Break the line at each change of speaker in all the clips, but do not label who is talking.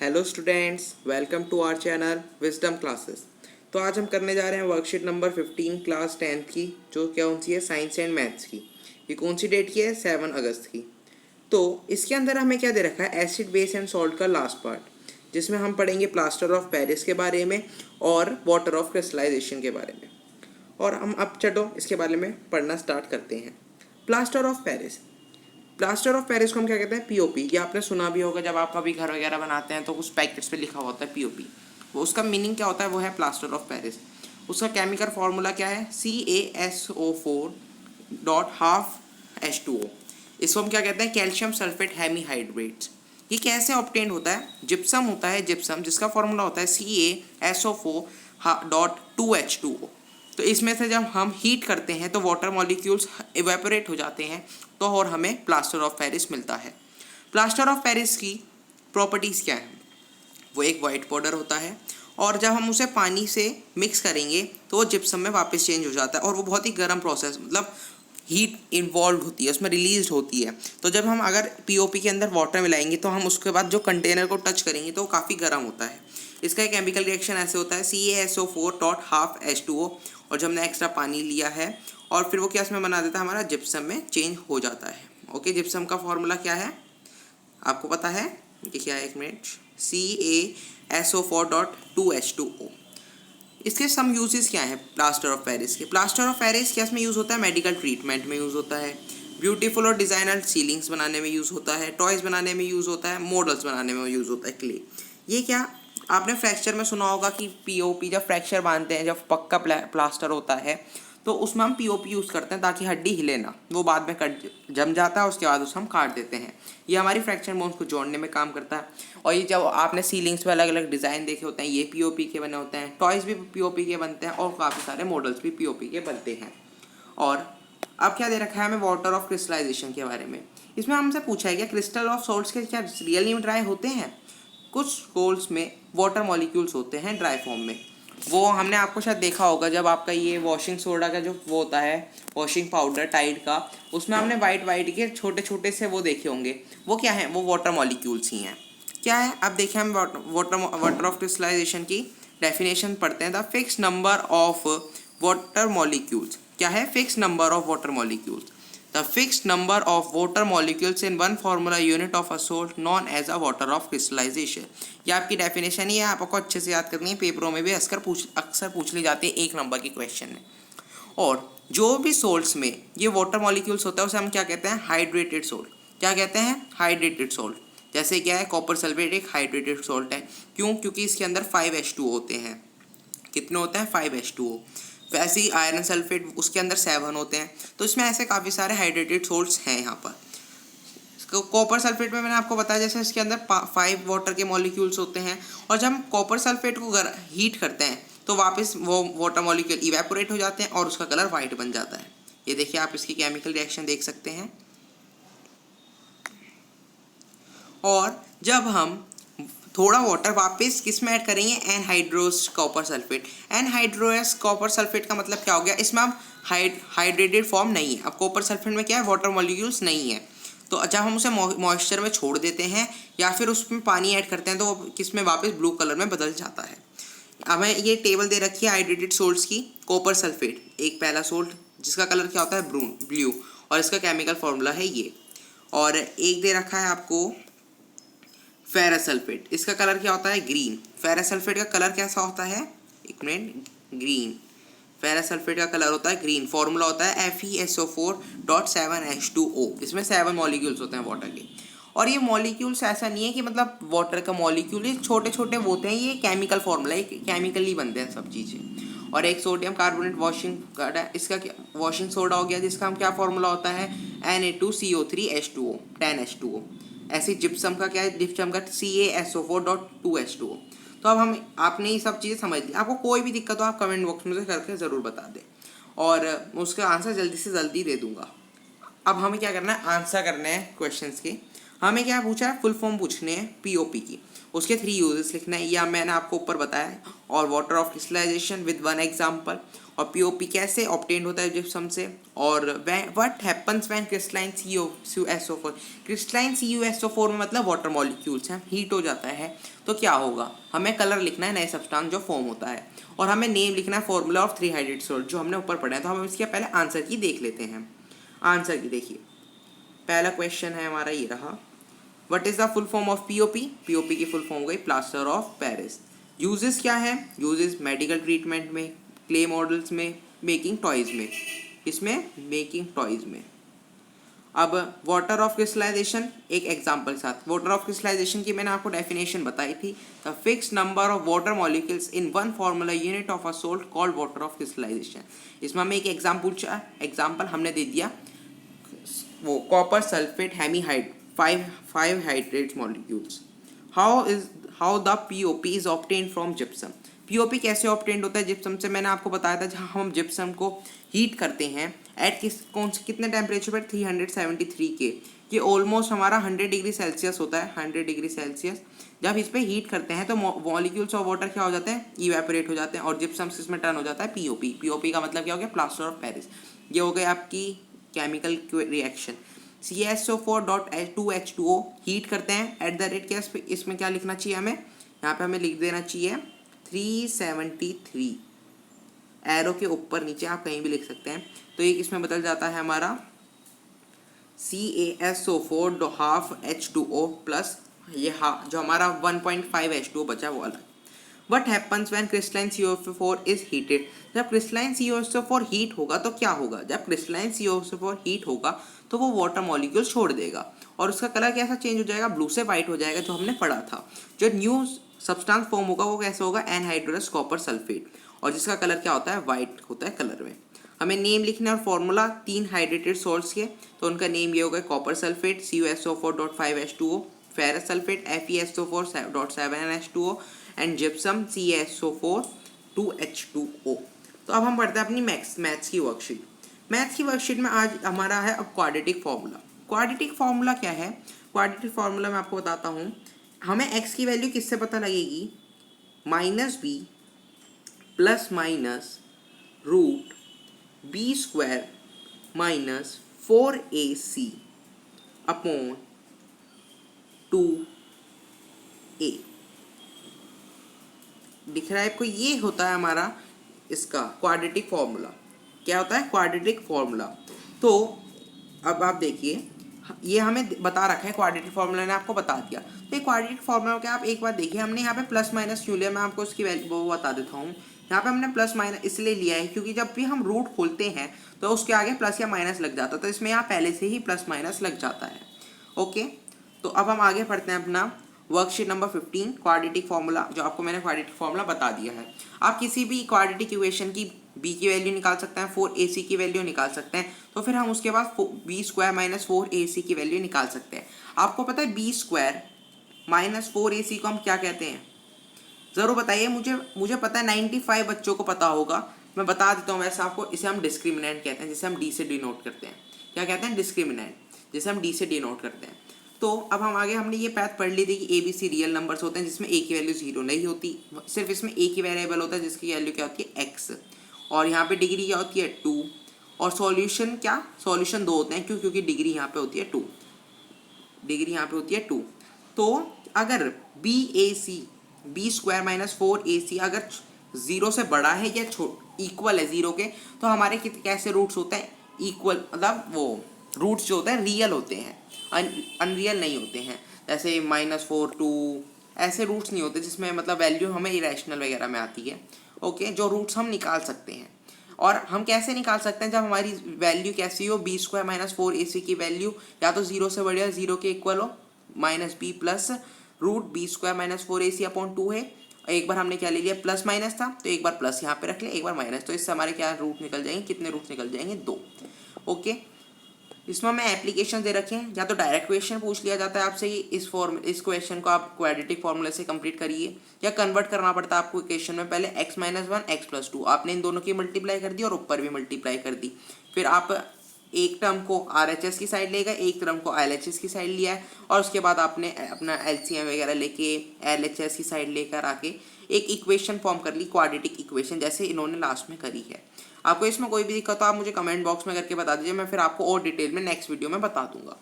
Hello students, welcome to our channel Wisdom Classes. तो आज हम करने जा रहे हैं वर्कशीट नंबर 15 क्लास 10th की, जो कौन सी है, साइंस एंड मैथ्स की। ये कौन सी डेट की है, 7 अगस्त की। तो इसके अंदर हमें क्या दे रखा है, एसिड बेस एंड सॉल्ट का लास्ट पार्ट, जिसमें हम पढ़ेंगे प्लास्टर ऑफ पेरिस के बारे में और वाटर ऑफ क्रिस्टलाइजेशन के बारे में। और हम अब चलो इसके बारे में पढ़ना स्टार्ट करते हैं। Plaster of Paris. Plaster of Paris को हम क्या कहते हैं, पीओपी। ये आपने सुना भी होगा, जब आप कभी घर वगैरह बनाते हैं तो उस पैकेट्स पे लिखा होता है पीओपी। वो उसका मीनिंग क्या होता है, वो है प्लास्टर ऑफ पेरिस। उसका केमिकल फार्मूला क्या है, CaSO4.12H2O। इसको हम क्या कहते हैं, कैल्शियम सल्फेट हेमीहाइड्रेट्स। ये कैसे ऑब्टेन होता है, जिप्सम होता है, जिप्सम जिसका फार्मूला होता है CaSO4.2H2O। तो इसमें से जब हम हीट करते हैं तो वाटर मॉलिक्यूल्स इवेपोरेट हो जाते हैं, तो और हमें प्लास्टर ऑफ पेरिस मिलता है। प्लास्टर ऑफ पेरिस की प्रॉपर्टीज़ क्या है, वो एक वाइट पाउडर होता है, और जब हम उसे पानी से मिक्स करेंगे तो वो जिप्सम में वापस चेंज हो जाता है, और वो बहुत ही गर्म प्रोसेस, मतलब हीट इन्वॉल्व होती है, उसमें रिलीज होती है। तो जब हम अगर पीओपी के अंदर वाटर मिलाएंगे तो हम उसके बाद जो कंटेनर को टच करेंगे तो वो काफ़ी गर्म होता है। इसका एक केमिकल रिएक्शन ऐसे होता है, CaSO4.12H2O, और जब हमने एक्स्ट्रा पानी लिया है और फिर वो क्या इसमें बना देता है, हमारा जिप्सम में चेंज हो जाता है। ओके, जिप्सम का फॉर्मूला क्या है आपको पता है, ये क्या है, एक मिनट, CaSO4.2H2O। इसके सम यूजेस क्या है प्लास्टर ऑफ पेरिस के। प्लास्टर ऑफ पेरिस क्या इसमें यूज़ होता है, मेडिकल ट्रीटमेंट में यूज़ होता है, ब्यूटीफुल और डिज़ाइनर सीलिंग्स बनाने में यूज़ होता है, टॉयज़ बनाने में यूज़ होता है, मॉडल्स बनाने में यूज़ होता है, क्ले। ये क्या आपने फ्रैक्चर में सुना होगा कि पीओपी जब फ्रैक्चर बांधते हैं, जब पक्का प्लास्टर होता है तो उसमें हम पीओपी यूज़ करते हैं ताकि हड्डी हिले ना, वो बाद में कट जम जाता है, उसके बाद उसे हम काट देते हैं। ये हमारी फ्रैक्चर बोन्स को जोड़ने में काम करता है। और ये जब आपने सीलिंग्स पे अलग अलग डिज़ाइन देखे होते हैं, ये पीओपी के बने होते हैं, टॉयज़ भी पीओपी के बनते हैं, और काफ़ी सारे मॉडल्स भी पीओपी के बनते हैं। और अब क्या दे रखा है हमें, वाटर ऑफ क्रिस्टलाइजेशन के बारे में। इसमें हमसे पूछा है क्या क्रिस्टल ऑफ सॉल्ट्स के क्या रियली में ड्राई होते हैं। कुछ सोल्ट्स में वाटर मॉलिक्यूल्स होते हैं ड्राई फॉर्म में। वो हमने आपको शायद देखा होगा, जब आपका ये वॉशिंग सोडा का जो वो होता है, वॉशिंग पाउडर टाइड का, उसमें हमने वाइट वाइट के छोटे छोटे से वो देखे होंगे। वो क्या है, वो वाटर मॉलिक्यूल्स ही हैं। क्या है, अब देखिए हम वाटर ऑफ क्रिस्टलाइजेशन की डेफिनेशन पढ़ते हैं। The fix number of water molecules. क्या है, fix number of water molecules. The fixed number of water molecules in one formula unit of a salt known as a water of crystallization। ये आपकी definition ही है, आपको अच्छे से याद करनी है, पेपरों में भी अक्सर पूछ ली जाती है 1 नंबर की क्वेश्चन में। और जो भी सोल्ट्स में ये वाटर मॉलिक्यूल्स होता है उसे हम क्या कहते हैं, हाइड्रेटेड सोल्ट। क्या कहते हैं, हाइड्रेटेड सोल्ट। जैसे क्या है, कॉपर सल्फेट एक हाइड्रेटेड सोल्ट है। क्यों, क्योंकि इसके अंदर 5H2O होते हैं। कितने होते हैं, 5H2O। वैसे ही आयरन सल्फेट, उसके अंदर 7 होते हैं। तो इसमें ऐसे काफ़ी सारे हाइड्रेटेड सोल्ट्स हैं यहाँ पर। कॉपर सल्फेट में मैंने आपको बताया, जैसे इसके अंदर 5 वाटर के मॉलिक्यूल्स होते हैं, और जब हम कॉपर सल्फेट को हीट करते हैं तो वापस वो वाटर मॉलिक्यूल इवेपोरेट हो जाते हैं और उसका कलर वाइट बन जाता है। ये देखिए, आप इसकी केमिकल रिएक्शन देख सकते हैं। और जब हम थोड़ा वाटर वापस किस में ऐड करेंगे, एनहाइड्रोस कॉपर सल्फेट। एनहाइड्रोस कॉपर सल्फेट का मतलब क्या हो गया, इसमें अब हाइड्रेटेड फॉर्म नहीं है। अब कॉपर सल्फेट में क्या है, वाटर मॉलिक्यूल्स नहीं है। तो जब हम उसे मॉइस्चर में छोड़ देते हैं या फिर उसमें पानी ऐड करते हैं तो वो किस में वापस ब्लू कलर में बदल जाता है। हमें ये टेबल दे रखी है हाइड्रेटेड सोल्ट्स की। कॉपर सल्फेट एक पहला सोल्ट, जिसका कलर क्या होता है, ब्लू, और इसका केमिकल फॉर्मूला है ये। और एक दे रखा है आपको फेरस सल्फेट, इसका कलर क्या होता है, ग्रीन। फेरस सल्फेट का कलर कैसा होता है, एक मिनट, ग्रीन। फेरस सल्फेट का कलर होता है ग्रीन। फॉर्मूला होता है FeSO4.7H2O। इसमें 7 मॉलिक्यूल्स होते हैं वाटर के। और ये मॉलिक्यूल्स ऐसा नहीं है कि मतलब वाटर का मॉलिक्यूल, ये छोटे छोटे होते हैं, ये केमिकल फॉर्मूला है, केमिकली बनते हैं सब चीज़ें। और एक सोडियम कार्बोनेट वॉशिंग, इसका क्या, वॉशिंग सोडा हो गया, जिसका हम क्या फॉर्मूला होता है, Na2CO3H2O 10H2O। ऐसी जिप्सम का क्या है, जिप्सम का CaSO4.2H2O। तो अब हम आपने ये सब चीज़ें समझ ली। आपको कोई भी दिक्कत हो आप कमेंट बॉक्स में से करके ज़रूर बता दें, और उसका आंसर जल्दी से जल्दी दे दूंगा। अब हमें क्या करना है, आंसर करने हैं क्वेश्चंस के। हमें क्या पूछा है, फुल फॉर्म पूछने हैं पीओपी की, उसके 3 यूजेस लिखना है, या मैंने आपको ऊपर बताया है, और वाटर ऑफ क्रिस्टलाइजेशन विद 1 एग्जाम्पल। और पीओपी कैसे ऑब्टेन होता है जिप्सम से, और what happens when crystalline CuSO4, crystalline CuSO4 में मतलब वाटर मॉलिक्यूल्स हैं, हीट हो जाता है तो क्या होगा, हमें कलर लिखना है नए सब्सटेंस जो फॉर्म होता है, और हमें नेम लिखना है फॉर्मूला ऑफ 3 हाइड्रेट सोल्ट जो हमने ऊपर पढ़ा है। तो हम इसके पहले आंसर की देख लेते हैं। आंसर की देखिए, पहला क्वेश्चन है हमारा ये रहा, what is the full form of POP, POP की फुल फॉर्म हो गई प्लास्टर ऑफ पेरिस। यूजेस क्या है, यूजेस मेडिकल ट्रीटमेंट में, क्ले मॉडल्स में, मेकिंग टॉयज में, इसमें मेकिंग टॉयज में। अब वाटर ऑफ क्रिस्टलाइजेशन एक एग्जांपल के साथ, वाटर ऑफ क्रिस्टलाइजेशन की मैंने आपको डेफिनेशन बताई थी, the fixed number of water molecules in one formula unit of a salt called water of crystallisation. इसमें हमें एक एग्जाम्पल हमने दे दिया, वो copper sulphate hemihydrate 5 hydrate molecules. How the POP is obtained from gypsum, POP कैसे obtained होता है जिप्सम से, मैंने आपको बताया था जहाँ हम जिप्सम को हीट करते हैं एट कितने टेम्परेचर पर, 373 के, ये ऑलमोस्ट हमारा 100 डिग्री सेल्सियस होता है, 100 डिग्री सेल्सियस। जब इस पर हीट करते हैं तो मॉलिक्यूल्स ऑफ वाटर क्या हो जाते हैं, इवेपोरेट हो जाते हैं, और जिप्सम इसमें टर्न हो जाता है पीओपी। पीओपी का मतलब क्या हो गया, प्लास्टर ऑफ पेरिस। ये हो गई आपकी केमिकल रिएक्शन। CaSO4.2H2O हीट करते हैं एट द रेट क्या, इसमें क्या लिखना चाहिए हमें, यहाँ पे हमें लिख देना चाहिए 373, एरो के ऊपर नीचे आप कहीं भी लिख सकते हैं। तो ये इसमें बदल जाता है हमारा CaSO4.5H2O प्लस ये जो हमारा 1.5 H2O बचा वो अलग। What happens when crystalline CaSO4 is heated, जब क्रिस्टलाइन CaSO4 हीट होगा तो क्या होगा, जब क्रिस्टलाइन CaSO4 हीट होगा तो वो वाटर मॉलिक्यूल छोड़ देगा और उसका कलर कैसा चेंज हो जाएगा, ब्लू से वाइट हो जाएगा, जो हमने पढ़ा था। जो न्यू सब्सटेंस फॉर्म होगा वो कैसे होगा, एनहाइड्रस कॉपर सल्फेट, और जिसका कलर क्या होता है, वाइट होता है कलर में। हमें नेम लिखना है और फॉर्मूला 3 हाइड्रेटेड सॉल्ट्स के, तो उनका नेम ये होगा copper sulphate CuSO4.5H2O, ferrous sulphate FeSO4.7H2O and gypsum CaSO4.2H2O। तो अब हम पढ़ते हैं अपनी मैथ्स की वर्कशीट। मैथ्स की वर्कशीट में आज हमारा है अब क्वाड्रेटिक फार्मूला। क्वाड्रेटिक फार्मूला क्या है, क्वाड्रेटिक फार्मूला मैं आपको बताता हूँ। हमें x की वैल्यू किससे पता लगेगी, -b plus minus root b square minus 4ac upon 2a। दिख रहा है आपको, ये होता है हमारा इसका क्वाड्रेटिक फार्मूला। क्या होता है, क्वाड्रेटिक फार्मूला। तो अब आप देखिए, ये हमें बता रखा है क्वाड्रेटिक फार्मूला ने आपको बता दिया। तो ये क्वाड्रेटिक फार्मूला क्या, आप एक बार देखिए, हमने यहाँ पे प्लस माइनस क्यों लिया, मैं आपको उसकी वैल्यू वो बता देता हूँ। यहाँ पे हमने प्लस माइनस इसलिए लिया है क्योंकि जब भी हम रूट खोलते हैं तो उसके आगे प्लस या माइनस लग जाता है, तो इसमें यहाँ पहले से ही प्लस माइनस लग जाता है। ओके, तो अब हम आगे पढ़ते हैं अपना वर्कशीट नंबर 15, क्वाड्रेटिक फार्मूला, जो आपको मैंने क्वाड्रेटिक फार्मूला बता दिया है। आप किसी भी क्वाड्रेटिक इक्वेशन की b की वैल्यू निकाल सकते हैं, 4ac की वैल्यू निकाल सकते हैं, तो फिर हम उसके बाद b स्क्वायर माइनस 4ac की वैल्यू निकाल सकते हैं। आपको पता है b स्क्वायर माइनस 4ac को हम क्या कहते हैं, ज़रूर बताइए मुझे पता है 95 बच्चों को पता होगा, मैं बता देता हूँ वैसे आपको। इसे हम डिस्क्रिमिनेंट कहते हैं, जिसे हम d से डिनोट करते हैं। क्या कहते हैं, डिस्क्रिमिनेंट, जिसे हम d से डिनोट करते हैं। तो अब हम आगे, हमने ये पैथ पढ़ ली थी कि ABC रियल नंबर्स होते हैं जिसमें a की वैल्यू 0 नहीं होती, सिर्फ इसमें a की वेरिएबल होता है जिसकी वैल्यू क्या होती है, x, और यहाँ पे डिग्री क्या होती है 2, और सॉल्यूशन क्या, सॉल्यूशन 2 होते हैं, क्यों, क्योंकि डिग्री यहाँ पे होती है 2, डिग्री यहाँ पे होती है 2। तो अगर b स्क्वायर माइनस 4ac अगर 0 से बड़ा है या इक्वल है 0 के, तो हमारे कैसे रूट्स होते हैं, इक्वल, मतलब वो रूट्स जो होते हैं रियल होते हैं, अनरियल नहीं होते हैं। जैसे -4 2 ऐसे रूट्स नहीं होते जिसमें मतलब वैल्यू हमें इरेशनल वगैरह में आती है। ओके, जो रूट्स हम निकाल सकते हैं। और हम कैसे निकाल सकते हैं, जब हमारी वैल्यू कैसी हो, b स्क्वायर माइनस 4ac की वैल्यू या तो 0 से बड़ी या 0 के इक्वल हो, minus b plus root b square minus 4ac upon 2 है। एक बार हमने क्या ले लिया, प्लस माइनस था, तो एक बार प्लस यहाँ पे रख लिया, एक बार माइनस, तो इससे हमारे क्या रूट निकल जाएंगे, कितने रूट निकल जाएंगे, 2। ओके, इसमें हमें एप्लीकेशन दे रखे हैं, या तो डायरेक्ट क्वेश्चन पूछ लिया जाता है आपसे कि इस क्वेश्चन को आप क्वाड्रेटिक फार्मूले से कंप्लीट करिए, या कन्वर्ट करना पड़ता है आपको इक्वेशन में, पहले x - 1 x + 2 आपने इन दोनों की मल्टीप्लाई कर दी और ऊपर भी मल्टीप्लाई कर दी। फिर आप एक टर्म को RHS की साइड लेगा, एक टर्म को LHS की साइड लिया है, और उसके बाद आपने अपना LCM वगैरह लेके LHS की साइड लेकर आके एक इक्वेशन फॉर्म कर ली, क्वाड्रेटिक इक्वेशन, जैसे इन्होंने लास्ट में करी है। आपको इसमें कोई भी दिक्कत हो आप मुझे कमेंट बॉक्स में करके बता दीजिए, मैं फिर आपको और डिटेल में नेक्स्ट वीडियो में बता दूंगा,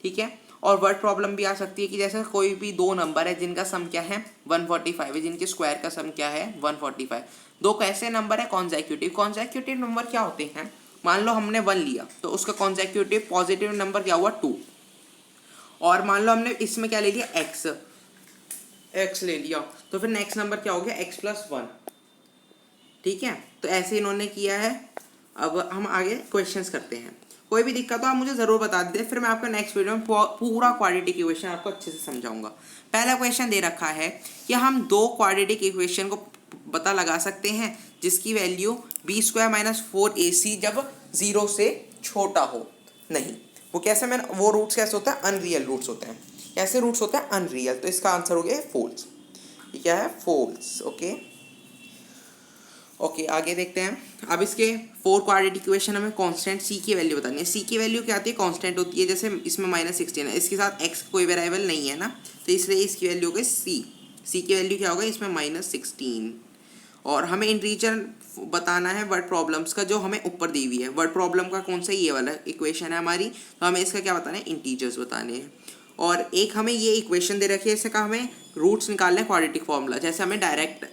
ठीक है। और वर्ड प्रॉब्लम भी आ सकती है कि जैसे कोई भी दो नंबर है जिनका सम क्या है 145 है, जिनके स्क्वायर का सम क्या है 145। दो कैसे नंबर है कॉन्सेक्यूटिव। कॉन्सेक्यूटिव नंबर क्या होते हैं, मान लो हमने 1 लिया तो उसका कॉन्सेक्यूटिव पॉजिटिव नंबर क्या हुआ 2, और मान लो हमने इसमें क्या ले लिया x ले लिया, तो फिर नेक्स्ट नंबर क्या हो गया x+1, ठीक है। तो ऐसे इन्होंने किया है। अब हम आगे क्वेश्चंस करते हैं। कोई भी दिक्कत हो आप मुझे ज़रूर बता दीजिए, फिर मैं आपका नेक्स्ट वीडियो में पूरा क्वाड्रेटिक इक्वेशन आपको अच्छे से समझाऊंगा। पहला क्वेश्चन दे रखा है कि हम दो क्वाड्रेटिक इक्वेशन को पता लगा सकते हैं जिसकी वैल्यू b² - 4ac जब 0 से छोटा हो। नहीं, वो कैसे, मैं वो रूट्स कैसे होता है, अनरियल रूट्स होते हैं। कैसे रूट्स होते हैं, अनरियल। तो इसका आंसर हो गया फॉल्स। ये क्या है, फॉल्स। ओके, आगे देखते हैं। अब इसके 4 क्वाड्रेटिक इक्वेशन हमें कांस्टेंट c की वैल्यू बतानी है। c की वैल्यू क्या आती है, कांस्टेंट होती है। जैसे इसमें -16 है, इसके साथ x कोई वेरिएबल नहीं है ना, तो इसलिए इसकी वैल्यू हो गई c की वैल्यू क्या होगा इसमें -16। और हमें इंटीजर बताना है वर्ड प्रॉब्लम्स का, जो हमें ऊपर दी हुई है। वर्ड प्रॉब्लम का कौन सा, ये वाला इक्वेशन है हमारी, तो हमें इसका क्या बताना है, इंटीजर्स बताने हैं। और एक हमें ये इक्वेशन दे रखी है, इसका हमें रूट्स निकालना है क्वाड्रेटिक फॉर्मूला, जैसे हमें डायरेक्ट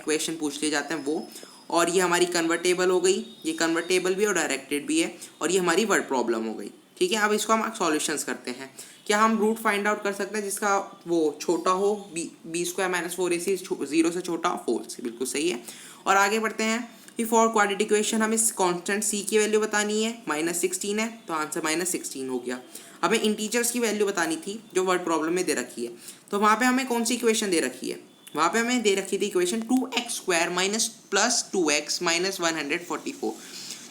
क्वेश्चन पूछ लिए जाते हैं वो। और ये हमारी कन्वर्टेबल हो गई, ये कन्वर्टेबल भी है और डायरेक्टेड भी है, और ये हमारी वर्ड प्रॉब्लम हो गई, ठीक है। अब इसको हम सॉल्यूशंस करते हैं। क्या हम रूट फाइंड आउट कर सकते हैं जिसका वो छोटा हो, b² - 4ac 0 से छोटा हो, फॉल्स, बिल्कुल सही है। और आगे बढ़ते हैं कि फॉर क्वाड्रेटिक इक्वेशन हमें कांस्टेंट c की वैल्यू बतानी है, -16 है, तो आंसर -16 हो गया। हमें इंटीजर्स की वैल्यू बतानी थी जो वर्ड प्रॉब्लम में दे रखी है, तो वहाँ पे हमें कौन सी इक्वेशन दे रखी है, वहाँ पे हमें दे रखी थी इक्वेशन 2x² - +2x - 144।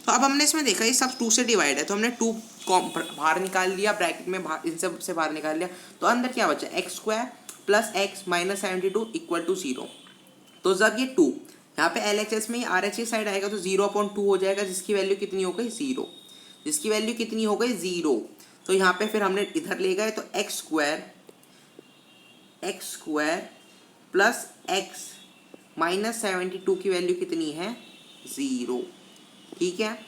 तो अब हमने इसमें देखा ये सब 2 से डिवाइड है, तो हमने 2 बाहर निकाल लिया, ब्रैकेट में इन सब से बाहर निकाल लिया, तो अंदर क्या बचा, x² + x - 72 = 0। तो जब ये 2 यहाँ पे LHS में RHS साइड आएगा तो 0/2 हो जाएगा, जिसकी वैल्यू कितनी हो गई 0, जिसकी वैल्यू कितनी हो गई 0। तो यहाँ पे फिर हमने इधर ले गए, तो x² + x - 72 की वैल्यू कितनी है 0, ठीक है।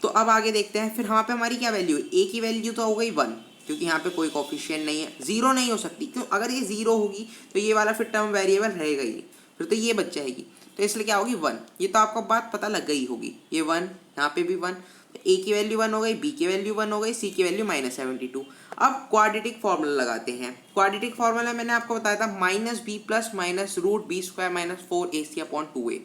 तो अब आगे देखते हैं, फिर यहाँ पे हमारी क्या वैल्यू है, a की वैल्यू तो हो गई 1, क्योंकि यहाँ पे कोई कोफिशिएंट नहीं है, 0 नहीं हो सकती, क्यों, अगर ये 0 होगी तो ये वाला फिर टर्म वेरिएबल रहेगा ही, फिर तो ये बच जाएगी, तो इसलिए क्या होगी 1। ये तो आपको बात पता लग गई होगी, ये 1, यहाँ पे भी 1, तो a की वैल्यू 1 हो गई, b की वैल्यू 1 हो गई, c की वैल्यू -72। अब क्वाड्रेटिक फॉर्मूला लगाते हैं। क्वाड्रेटिक फॉर्मूला मैंने आपको बताया था -b + -√b² - 4ac/2a।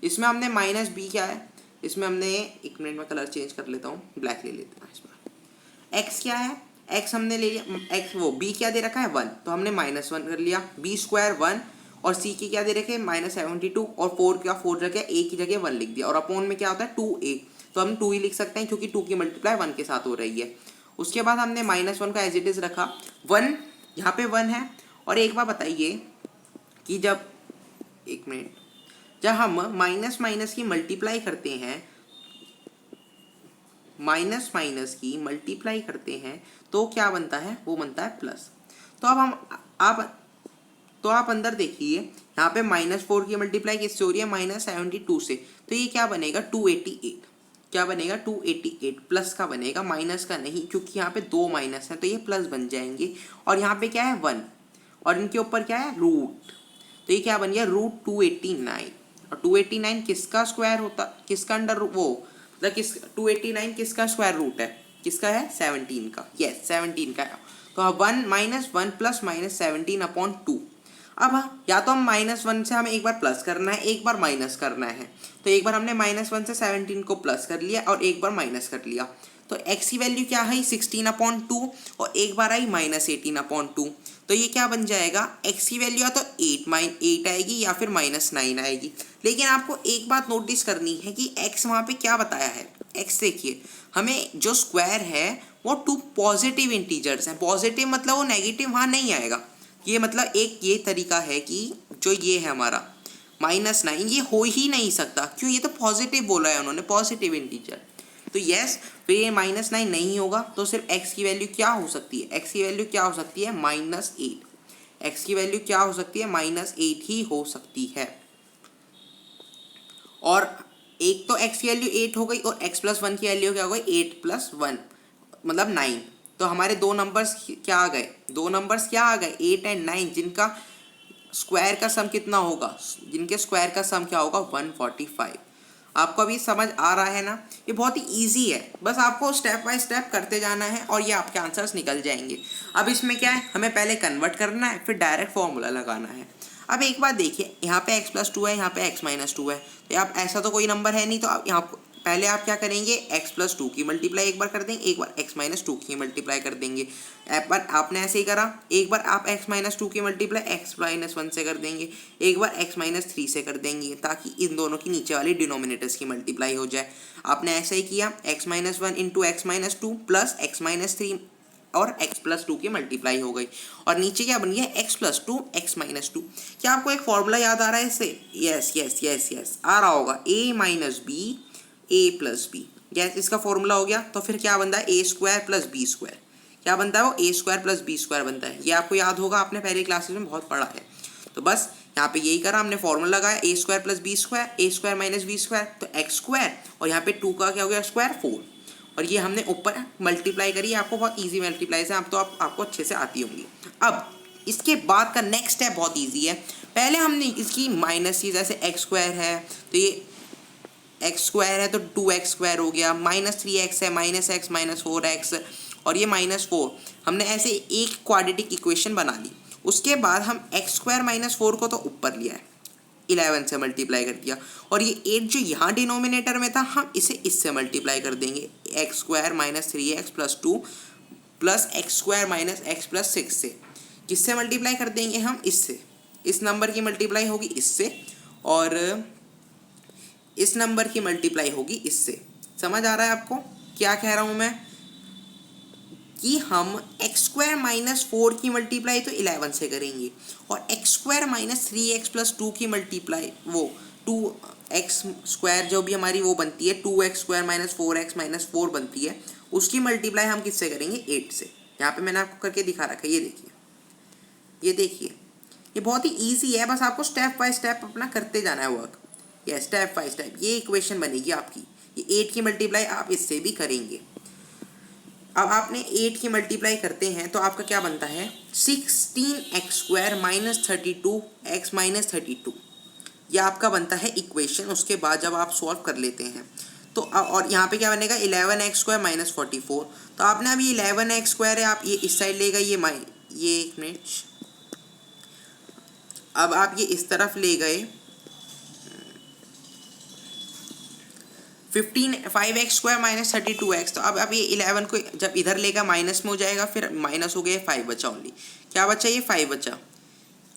इसमें हमने -b क्या है, इसमें हमने, एक मिनट में कलर चेंज कर लेता हूँ, ब्लैक ले लेते हैं इसमें। x क्या है, x हमने ले लिया, x वो b क्या दे रखा है 1, तो हमने -1 कर लिया, b² 1, और c की क्या दे रखे -72, और 4 का 4 रखे, a की जगह 1 लिख दिया, और अपॉन में क्या होता है 2a, तो हम 2 ही लिख सकते हैं क्योंकि 2 की मल्टीप्लाई 1 के साथ हो रही है। उसके बाद हमने -1 का एज इट इज रखा, 1 यहाँ पे 1 है। और एक बार बताइए कि जब, एक मिनट, जब हम माइनस की मल्टीप्लाई करते हैं, माइनस की मल्टीप्लाई करते हैं तो क्या बनता है, वो बनता है प्लस। तो अब आप अंदर देखिए, यहाँ पे -4 की मल्टीप्लाई किससे हो रही है, -72 से, तो ये क्या बनेगा 288, क्या बनेगा 288, प्लस का बनेगा, माइनस का नहीं, क्योंकि यहाँ पे 2 माइनस है तो ये प्लस बन जाएंगे। और यहाँ पे क्या है 1, और इनके ऊपर क्या है रूट, तो ये क्या बन गया √289। और 289 किसका स्क्वायर होता, किसका अंडर वो, मतलब किस 289 किसका स्क्वायर रूट है, किसका है 17 का, यस 17 का है। तो 1 - 1 + -17/2। अब या तो हम -1 से हमें एक बार प्लस करना है, एक बार माइनस करना है, तो एक बार हमने -1 से 17 को प्लस कर लिया और एक बार माइनस कर लिया, तो x की वैल्यू क्या है 16/2, और एक बार आई -18/2, तो ये क्या बन जाएगा, x की वैल्यू या तो 8 आएगी या फिर -9 आएगी। लेकिन आपको एक बात नोटिस करनी है कि x वहाँ पे क्या बताया है, x देखिए, हमें जो स्क्वायर है वो 2 पॉजिटिव इंटीजर्स हैं, पॉजिटिव मतलब वो नेगेटिव वहाँ नहीं आएगा। ये मतलब एक ये तरीका है कि जो ये है हमारा -9, ये हो ही नहीं सकता, क्यों, ये तो पॉजिटिव बोला है उन्होंने, पॉजिटिव इंटीजर, तो यस, फिर ये -9 नहीं होगा, तो सिर्फ x की वैल्यू क्या हो सकती है, x की वैल्यू क्या हो सकती है -8, x की वैल्यू क्या हो सकती है -8 ही हो सकती है। और एक तो x की वैल्यू 8 हो गई और x प्लस 1 की वैल्यू क्या हो गई 8 प्लस 1 मतलब 9। तो हमारे दो नंबर्स क्या आ गए, दो नंबर्स क्या आ गए 8 एंड 9, जिनका स्क्वायर का सम कितना होगा, जिनके स्क्वायर का सम क्या होगा 145। आपको अभी समझ आ रहा है ना, ये बहुत ही इजी है, बस आपको स्टेप बाय स्टेप करते जाना है और ये आपके आंसर्स निकल जाएंगे। अब इसमें क्या है, हमें पहले कन्वर्ट करना है फिर डायरेक्ट फॉर्मूला लगाना है। अब एक बात देखिए, यहाँ पे x प्लस 2 है, यहाँ पे x माइनस 2 है, तो आप ऐसा तो कोई नंबर है नहीं, तो आप यहाँ पहले आप क्या करेंगे x प्लस 2 की मल्टीप्लाई एक बार कर देंगे, एक बार x माइनस 2 की मल्टीप्लाई कर देंगे। पर आपने ऐसे ही करा, एक बार आप x माइनस 2 की मल्टीप्लाई x माइनस 1 से कर देंगे, एक बार x माइनस 3 से कर देंगे, ताकि इन दोनों की नीचे वाली डिनोमिनेटर्स की मल्टीप्लाई हो जाए। आपने ऐसा ही किया, x minus 1 into x minus 2 plus x minus 3 और x प्लस 2 की मल्टीप्लाई हो गई, और नीचे क्या बन गया x प्लस 2 एक्स माइनस 2। क्या आपको एक फॉर्मूला याद आ रहा है इससे? यस यस यस यस आ रहा होगा, a minus B A plus B. Yes, इसका फॉर्मूला हो गया। तो फिर क्या बनता है A square plus B square, क्या बनता है वो A square plus B square बनता है। ये आपको याद होगा, आपने पहले क्लासेस में बहुत पढ़ा है। तो बस यहाँ पे यही करा हमने, फॉर्मूला लगाया ए स्क्वायर प्लस बी स्क्वायर, ए स्क्वायर माइनस बी स्क्वायर तो एक्स स्क्वायर, और यहाँ पे 2 का क्या हो गया स्क्वायर 4, और ये हमने ऊपर मल्टीप्लाई करी। आपको बहुत इजी मल्टीप्लाई है, आप तो आपको अच्छे से आती होंगी। अब इसके बाद का नेक्स्ट स्टेप बहुत इजी है। पहले हमने इसकी माइनस की, जैसे एक्स स्क्वायर है तो ये एक्स स्क्वायर है तो 2x स्क्वायर हो गया, माइनस 3x है, माइनस एक्स माइनस 4x, और ये माइनस 4। हमने ऐसे एक क्वाड्रेटिक इक्वेशन बना ली। उसके बाद हम एक्स स्क्वायर माइनस 4 को तो ऊपर लिया है, 11 से मल्टीप्लाई कर दिया, और ये 8 जो यहाँ डिनोमिनेटर में था हम इसे इससे मल्टीप्लाई कर देंगे, x square minus 3x plus 2 plus x square minus x plus 6 से। किससे मल्टीप्लाई कर देंगे हम? इससे। इस नंबर की मल्टीप्लाई होगी इससे, और इस नंबर की मल्टीप्लाई होगी इससे। समझ आ रहा है आपको क्या कह रहा हूँ मैं? कि हम एक्स स्क्वायर माइनस 4 की मल्टीप्लाई तो 11 से करेंगे, और x square minus 3x plus 2 की मल्टीप्लाई, वो 2x स्क्वायर जो भी हमारी वो बनती है 2x square minus 4x minus 4 बनती है, उसकी मल्टीप्लाई हम किससे करेंगे? 8 से। यहाँ पे मैंने आपको करके दिखा रखा है, ये देखिए, ये देखिए, ये बहुत ही ईजी है, बस आपको स्टेप बाय स्टेप अपना करते जाना है वर्क। ये स्टेप बाय स्टेप ये इक्वेशन बनेगी आपकी। ये 8 की मल्टीप्लाई आप इससे भी करेंगे। अब आपने 8 की मल्टीप्लाई करते हैं तो आपका क्या बनता है 16x square minus 32x minus 32, यह आपका बनता है इक्वेशन। उसके बाद जब आप सॉल्व कर लेते हैं तो और यहाँ पे क्या बनेगा 11x स्क्वायर माइनस 44। तो आपने अब ये 11x स्क्वायर है, आप ये इस साइड ले गए, ये एक मिनट, अब आप ये इस तरफ ले गए 5x स्क्वायर माइनस 32x। तो अब ये 11 को जब इधर लेगा माइनस में हो जाएगा, फिर माइनस हो गया 5 बचा ओनली। क्या बचा? ये 5 बचा,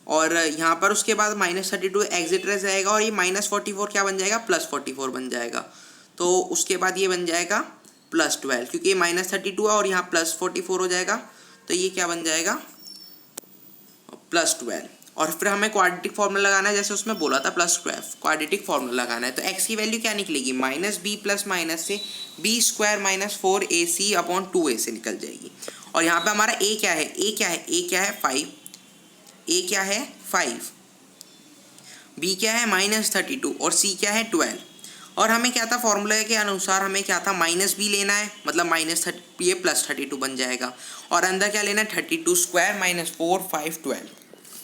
और यहाँ पर उसके बाद माइनस 32 एग्जिट रह जाएगा, और ये माइनस 44 क्या बन जाएगा? प्लस 44 बन जाएगा। तो उसके बाद ये बन जाएगा प्लस 12, क्योंकि ये माइनस 32 है और यहाँ प्लस 44 हो जाएगा, तो ये क्या बन जाएगा? प्लस 12। और फिर हमें क्वाड्रेटिक फॉर्मूला लगाना है, जैसे उसमें बोला था प्लस 12 क्वाड्रेटिक फॉर्मूला लगाना है। तो x की वैल्यू क्या निकलेगी? माइनस बी प्लस माइनस से B square minus 4ac upon 2a से निकल जाएगी। और यहाँ पे हमारा a क्या है? a क्या है? a क्या है? 5। a क्या है? 5। b क्या है? माइनस 32, और c क्या है? 12। और हमें क्या था फॉर्मूला के अनुसार, हमें क्या था माइनस बी लेना है, मतलब माइनस ये प्लस 32 बन जाएगा, और अंदर क्या लेना है 32 square minus 4 5 12,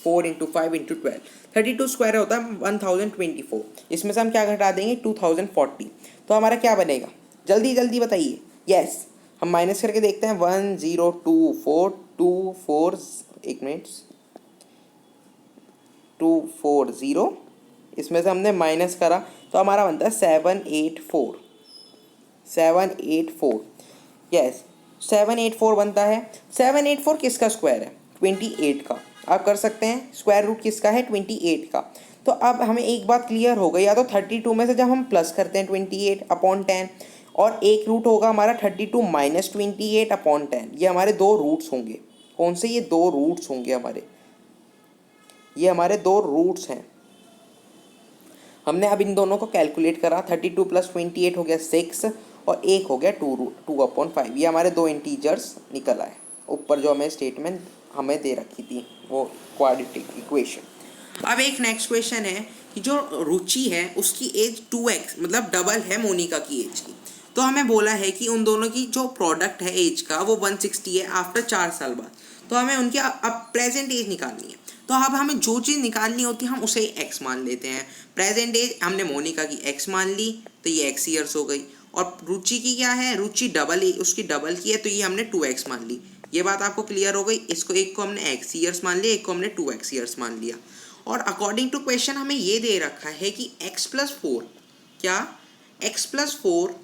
4 into 5 into 12, 32 square होता है 1024। इसमें से हम क्या घटा देंगे 2040। तो हमारा क्या बनेगा? जल्दी जल्दी बताइए। यस, हम माइनस करके देखते हैं 1024, एक मिनट, 240, इसमें से हमने माइनस करा तो हमारा बनता है 784। यस, 784 बनता है। 784 किसका स्क्वायर है? 28 का। आप कर सकते हैं, स्क्वायर रूट किसका है? 28 का। तो अब हमें एक बात क्लियर हो गई, या तो 32 में से जब हम प्लस करते हैं 28 अपॉन 10, और एक रूट होगा हमारा 32 माइनस 28 अपॉन 10। ये हमारे दो रूट्स होंगे। कौन से? ये दो रूट्स होंगे हमारे, ये हमारे दो रूट्स हैं। हमने अब इन दोनों को कैलकुलेट करा, 32 प्लस 28 हो गया 6, और एक हो गया 2/5। ये हमारे दो इंटीजर्स निकल आए ऊपर, जो हमें स्टेटमेंट हमें दे रखी थी वो क्वाड्रेटिक इक्वेशन। अब एक नेक्स्ट क्वेश्चन है कि जो रुचि है उसकी एज 2x मतलब डबल है मोनिका की एज की। तो हमें बोला है कि उन दोनों की जो प्रोडक्ट है एज का वो 160 है आफ्टर 4 साल बाद। तो हमें उनकी अब प्रेजेंट एज निकालनी है। तो अब हमें जो चीज़ निकालनी होती है हम उसे एक्स मान लेते हैं। प्रेजेंट एज हमने मोनिका की एक्स मान ली तो ये एक्स ईयर्स हो गई। और रुचि की क्या है, रुचि डबल उसकी डबल की है तो ये हमने 2x मान ली। ये बात आपको क्लियर हो गई। इसको एक को हमने x ईयर्स मान लिया, एक को हमने 2x ईयर्स मान लिया। और अकॉर्डिंग टू क्वेश्चन हमें ये दे रखा है कि x+4 क्या x+4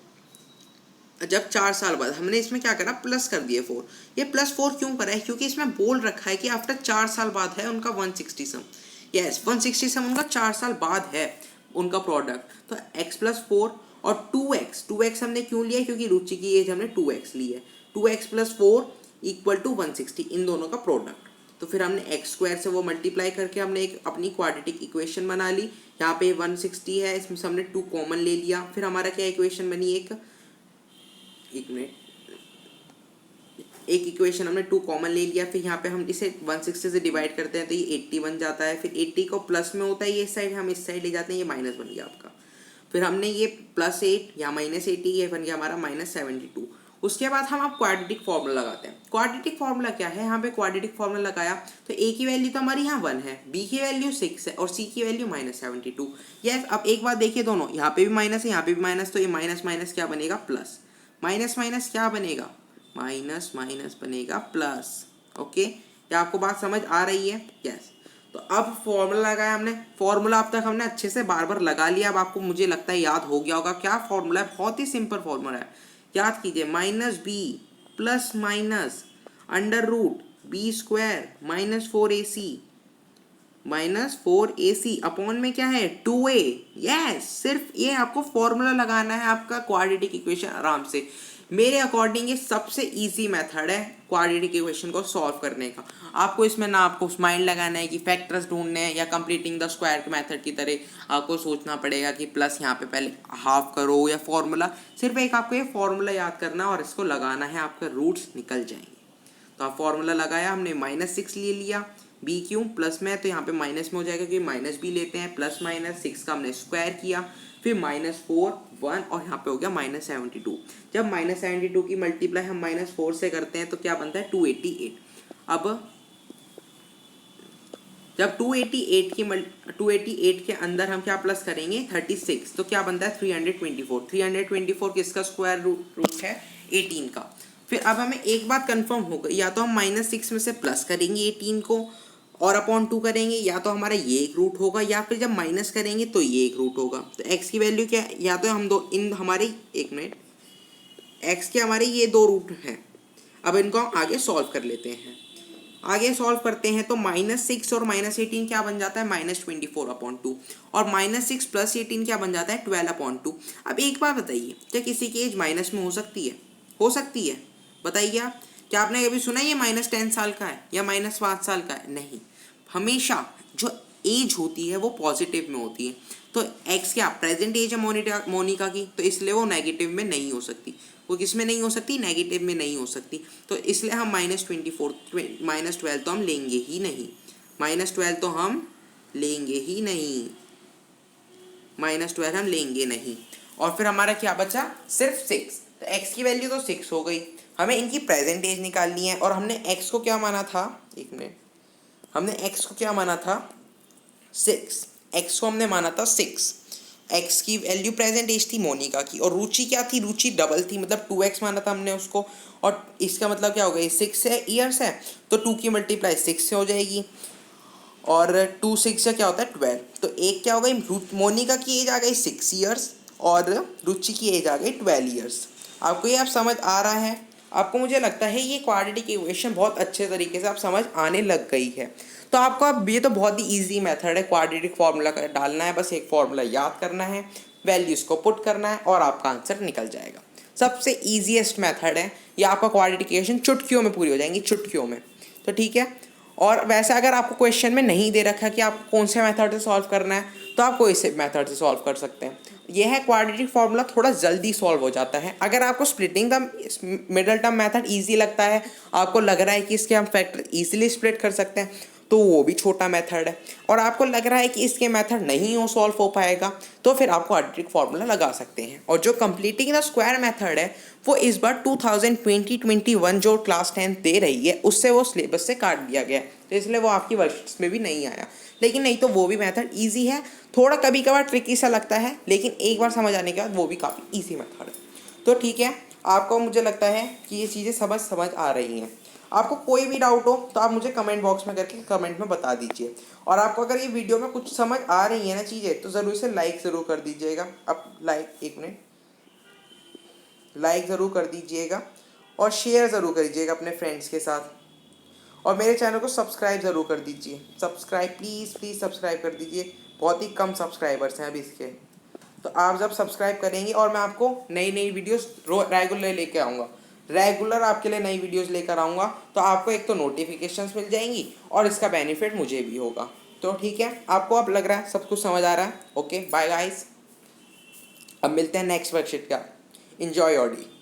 जब 4 साल बाद, हमने इसमें क्या करा प्लस कर दिया 4। ये +4 क्यों करा है, क्योंकि इसमें बोल रखा है कि आफ्टर 4 साल बाद है उनका 160 सम। यस 160 सम उनका 4 साल बाद है उनका प्रोडक्ट। तो x+4 और 2x हमने क्यों लिया, क्योंकि रुचि की एज हमने 2x ली है। 2x+4 इक्वल टू 160 इन दोनों का प्रोडक्ट। तो फिर हमने x² से वो मल्टीप्लाई करके हमने एक अपनी क्वाड्रेटिक इक्वेशन बना ली। यहाँ पे 160 है, इसमें से हमने 2 कॉमन ले लिया। फिर हमारा क्या इक्वेशन बनी, एक मिनट, एक इक्वेशन हमने 2 कॉमन ले लिया। फिर यहाँ पे हम इसे 160 से डिवाइड करते हैं तो ये 80 बन जाता है। फिर 80 को प्लस में होता है ये साइड, हम इस साइड ले जाते हैं, ये माइनस बन गया आपका। फिर हमने ये +8 या -80 ये बन गया हमारा -72। उसके बाद हम अब क्वाड्रेटिक फार्मूला लगाते हैं। क्वाड्रेटिक फार्मूला क्या है, यहाँ पे क्वाड्रेटिक फार्मूला लगाया तो a की वैल्यू तो हमारी यहाँ 1 है, b की वैल्यू 6 है और c की वैल्यू -72। यस अब एक बात देखिए, दोनों यहाँ पे भी माइनस है यहाँ पे भी माइनस, तो ये माइनस माइनस क्या बनेगा प्लस, माइनस माइनस क्या बनेगा माइनस माइनस बनेगा प्लस। ओके, क्या आपको बात समझ आ रही है? यस। तो अब फॉर्मूला लगाया हमने, फॉर्मूला अब तक हमने अच्छे से बार बार लगा लिया। अब आपको मुझे लगता है याद हो गया होगा क्या फॉर्मूला है। बहुत ही सिंपल फॉर्मूला है, याद कीजिए। -b plus minus √b² -4ac upon में क्या है 2a। यस, सिर्फ ये आपको फॉर्मूला लगाना है आपका क्वाड्रेटिक इक्वेशन आराम से। मेरे अकॉर्डिंग ये सबसे इजी मेथड है क्वाड्रेटिक इक्वेशन को सॉल्व करने का। आपको इसमें ना आपको माइंड लगाना है कि फैक्टर्स ढूंढने हैं या कंप्लीटिंग द स्क्वायर मेथड की तरह आपको सोचना पड़ेगा कि प्लस यहाँ पे पहले हाफ करो या फॉर्मूला। सिर्फ एक आपको ये फॉर्मूला याद करना और इसको लगाना है, आपके रूट्स निकल जाएंगे। तो आप फॉर्मूला लगाया हमने, -6 ले लिया, b क्यों प्लस में है तो यहाँ पे माइनस में हो जाएगा क्योंकि माइनस भी लेते हैं, प्लस माइनस 6 का हमने स्क्वायर किया, फिर -4 1 और यहाँ पे हो गया -72। जब -72 की मल्टीप्लाई हम -4 से करते हैं तो क्या बनता है 288। अब जब 288 के अंदर हम क्या प्लस करेंगे 36 तो क्या बनता है 324। 324 किसका स्क्वायर रूट है 18 का। फिर अब हमें एक बात कंफर्म हो गई, या तो हम -6 में से प्लस करेंगे 18 को और अपॉन 2 करेंगे, या तो हमारा ये एक रूट होगा, या फिर जब माइनस करेंगे तो ये एक रूट होगा। तो x की वैल्यू क्या है, या तो हम दो इन हमारे एक मिनट x के हमारे ये 2 रूट हैं। अब इनको हम आगे सॉल्व कर लेते हैं। आगे सॉल्व करते हैं तो -6 और -18 क्या बन जाता है -24/2 और -6 + 18 क्या बन जाता है 12/2। अब एक बात बताइए, क्या किसी की एज माइनस में हो सकती है? हो सकती है, बताइए आप। क्या आपने कभी सुना ये -10 साल का है या -5 साल का है? नहीं, हमेशा जो एज होती है वो पॉजिटिव में होती है। तो x क्या प्रेजेंट एज है मोनिका की, तो इसलिए वो नेगेटिव में नहीं हो सकती। वो किस में नहीं हो सकती? नेगेटिव में नहीं हो सकती। तो इसलिए हम -12 तो हम लेंगे ही नहीं, -12 तो हम लेंगे ही नहीं, -12 हम लेंगे नहीं। और फिर हमारा क्या बचा? सिर्फ 6। तो x की वैल्यू तो 6 हो गई। हमें इनकी प्रेजेंट एज निकालनी है और हमने x को क्या माना था, एक मिनट, हमने x को क्या माना था 6। x को हमने माना था 6। x की वैल्यू प्रेजेंट एज थी मोनिका की और रुचि क्या थी? रुचि डबल थी, मतलब 2x माना था हमने उसको। और इसका मतलब क्या हो गया, 6 है ईयर्स है तो 2 की मल्टीप्लाई 6 से हो जाएगी और 2 6 से क्या होता है 12। तो एक क्या हो गई, मोनिका की एज आ गई 6 ईयर्स और रुचि की एज आ गई 12 ईयर्स। आपको ये आप समझ आ रहा है? आपको मुझे लगता है ये क्वाड्रेटिक इक्वेशन बहुत अच्छे तरीके से आप समझ आने लग गई है। तो आपको अब ये तो बहुत ही इजी मेथड है, क्वाड्रेटिक फार्मूला डालना है, बस एक फार्मूला याद करना है, वैल्यूज को पुट करना है और आपका आंसर निकल जाएगा। सबसे ईजीएस्ट मेथड है ये, आपका क्वाड्रेटिक इक्वेशन चुटकियों में पूरी हो जाएंगी, चुटकियों में। तो ठीक है। और वैसे अगर आपको क्वेश्चन में नहीं दे रखा कि आपको कौन से मेथड से सॉल्व करना है तो आप कोई से मेथड से सॉल्व कर सकते हैं। यह है क्वाड्रेटिक फार्मूला, थोड़ा जल्दी सॉल्व हो जाता है। अगर आपको splitting the middle term method easy लगता है, आपको लग रहा है कि इसके हम फैक्टर इजीली स्प्लिट कर सकते हैं, तो वो भी छोटा मेथड है। और आपको लग रहा है कि इसके मेथड नहीं हो सॉल्व हो पाएगा, तो फिर आपको क्वाड्रेटिक फार्मूला लगा सकते हैं। और जो कंप्लीटिंग द स्क्वायर मेथड है वो इस बार 2020-21 जो क्लास 10 दे रही है उससे वो सिलेबस से काट दिया गया है, तो इसलिए वो आपकी वर्कशीट्स में भी नहीं आया। लेकिन नहीं तो वो भी मेथड ईजी है, थोड़ा कभी कभार ट्रिकी सा लगता है, लेकिन एक बार समझ आने के बाद वो भी काफ़ी ईजी मेथड है। तो ठीक है, आपको मुझे लगता है कि ये चीज़ें समझ आ रही हैं। आपको कोई भी डाउट हो तो आप मुझे कमेंट बॉक्स में करके कमेंट में बता दीजिए। और आपको अगर ये वीडियो में कुछ समझ आ रही है ना चीज़ें, तो ज़रूर से लाइक ज़रूर कर दीजिएगा। अब लाइक ज़रूर कर दीजिएगा और शेयर ज़रूर कर दीजिएगा अपने फ्रेंड्स के साथ। और मेरे चैनल को सब्सक्राइब ज़रूर कर दीजिए, सब्सक्राइब प्लीज़ सब्सक्राइब कर दीजिए, बहुत ही कम सब्सक्राइबर्स हैं अभी इसके। तो आप जब सब्सक्राइब करेंगे और मैं आपको नई नई वीडियोस रेगुलर लेके आऊँगा, रेगुलर आपके लिए नई वीडियोस लेकर आऊँगा, तो आपको एक तो नोटिफिकेशंस मिल जाएंगी और इसका बेनिफिट मुझे भी होगा। तो ठीक है, आपको अब लग रहा है सब कुछ समझ आ रहा है। ओके बाय गाइस, अब मिलते हैं नेक्स्ट वर्कशीट का। Enjoy your day.